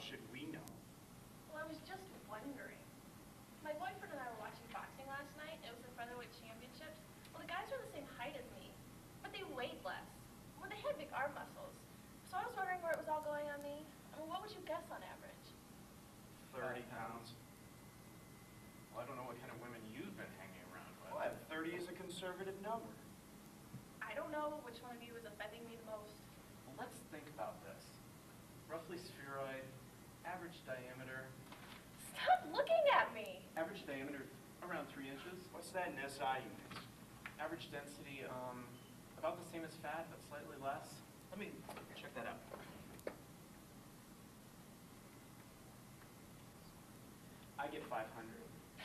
should we know? Well, I was just wondering. My boyfriend and I were watching boxing last night. It was the featherweight championships. Well, the guys were the same height as me, but they weighed less. Well, they had big arm muscles. So I was wondering where it was all going on me. I mean, what would you guess on average? 30 pounds. Well, I don't know what kind of women you've been hanging around with. What? 30 is a conservative number. I don't know which one of you is offending me the most. Well, let's think about this. Roughly spheroid, average diameter. Stop looking at me! Average diameter around 3 inches. What's that in SI units? Average density, about the same as fat, but slightly less. Let me check that out. I get 500.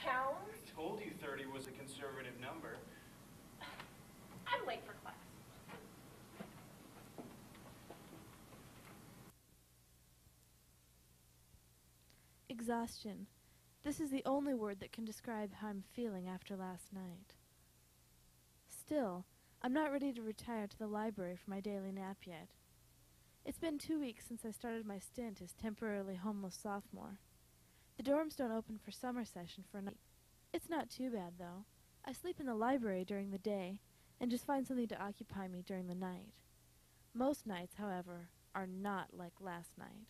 Pounds? I told you 30 was a conservative number. I'm late for class. Exhaustion. This is the only word that can describe how I'm feeling after last night. Still, I'm not ready to retire to the library for my daily nap yet. It's been 2 weeks since I started my stint as temporarily homeless sophomore. The dorms don't open for summer session for a night. It's not too bad, though. I sleep in the library during the day and just find something to occupy me during the night. Most nights, however, are not like last night.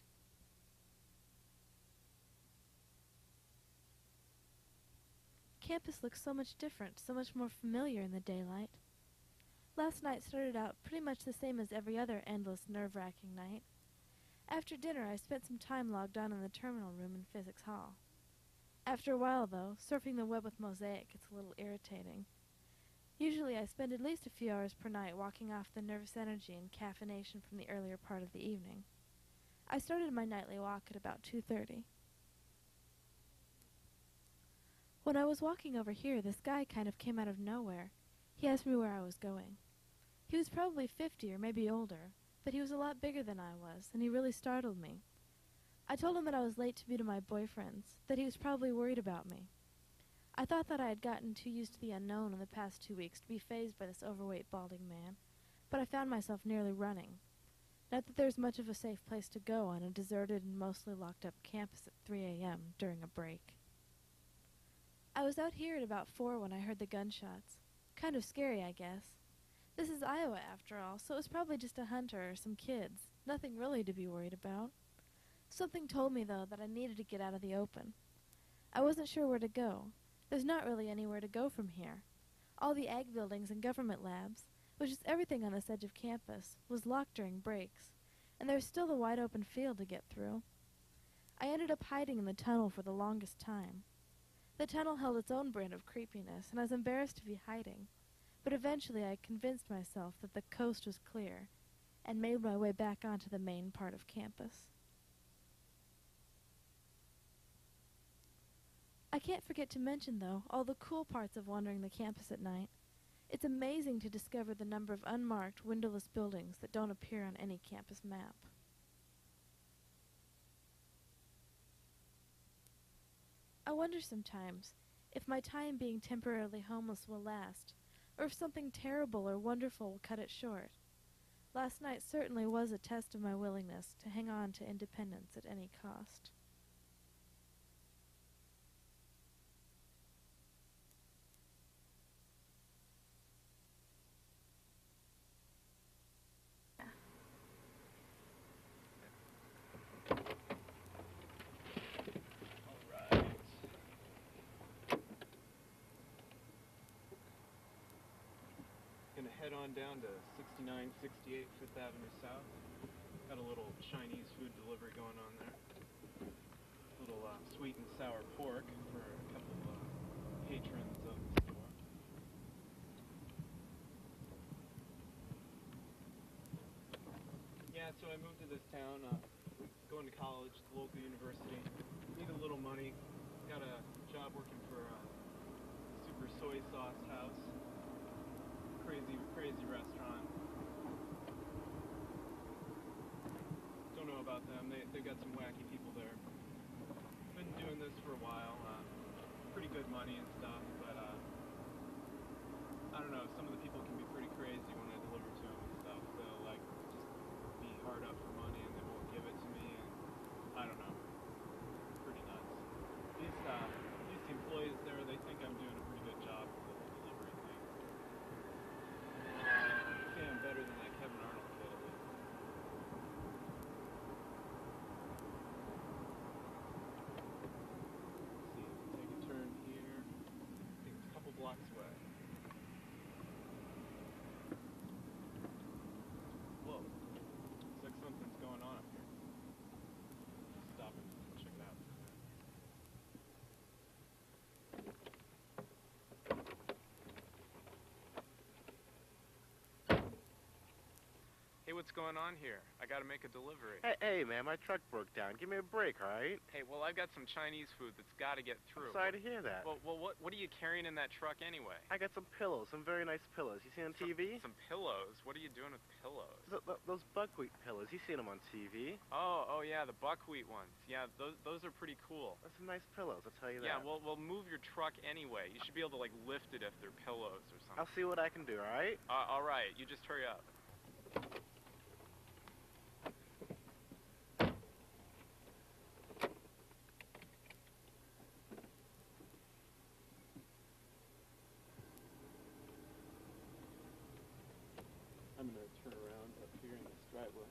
Campus looks so much different, so much more familiar in the daylight. Last night started out pretty much the same as every other endless, nerve-wracking night. After dinner, I spent some time logged on in the terminal room in Physics Hall. After a while, though, surfing the web with Mosaic gets a little irritating. Usually I spend at least a few hours per night walking off the nervous energy and caffeination from the earlier part of the evening. I started my nightly walk at about 2:30. When I was walking over here, this guy kind of came out of nowhere. He asked me where I was going. He was probably 50 or maybe older, but he was a lot bigger than I was, and he really startled me. I told him that I was late to be to my boyfriend's, that he was probably worried about me. I thought that I had gotten too used to the unknown in the past 2 weeks to be fazed by this overweight, balding man, but I found myself nearly running. Not that there's much of a safe place to go on a deserted and mostly locked up campus at 3 a.m. during a break. I was out here at about 4 when I heard the gunshots. Kind of scary, I guess. This is Iowa, after all, so it was probably just a hunter or some kids. Nothing really to be worried about. Something told me, though, that I needed to get out of the open. I wasn't sure where to go. There's not really anywhere to go from here. All the ag buildings and government labs, which is everything on this edge of campus, was locked during breaks, and there's still the wide open field to get through. I ended up hiding in the tunnel for the longest time. The tunnel held its own brand of creepiness, and I was embarrassed to be hiding, but eventually I convinced myself that the coast was clear, and made my way back onto the main part of campus. I can't forget to mention, though, all the cool parts of wandering the campus at night. It's amazing to discover the number of unmarked, windowless buildings that don't appear on any campus map. I wonder sometimes if my time being temporarily homeless will last, or if something terrible or wonderful will cut it short. Last night certainly was a test of my willingness to hang on to independence at any cost. Gonna head on down to 6968 Fifth Avenue South. Got a little Chinese food delivery going on there. Little sweet and sour pork for a couple of patrons of the store. Yeah, so I moved to this town, going to college, the local university. Need a little money. Got a job working for a super soy sauce house. Crazy restaurant. Don't know about them. They got some wacky people there. Been doing this for a while. Pretty good money and stuff, but I don't know. Some of the people can be pretty crazy when I deliver to them and stuff. They'll like just be hard up for money and they won't give it to me. And I don't know. what's going on here? I gotta make a delivery. Hey, man, my truck broke down. Give me a break, all right? Hey, well, I've got some Chinese food that's gotta get through. I'm sorry to hear that. Well, what are you carrying in that truck anyway? I got some pillows, some very nice pillows. You seen on TV? Some pillows? What are you doing with pillows? Those buckwheat pillows. You seen them on TV? Oh, yeah, the buckwheat ones. Yeah, those are pretty cool. Those some nice pillows, I'll tell you Yeah, that. well, move your truck anyway. You should be able to, like, lift it if they're pillows or something. I'll see what I can do, all right? All right, you just hurry up. I'm gonna turn around up here in this driveway.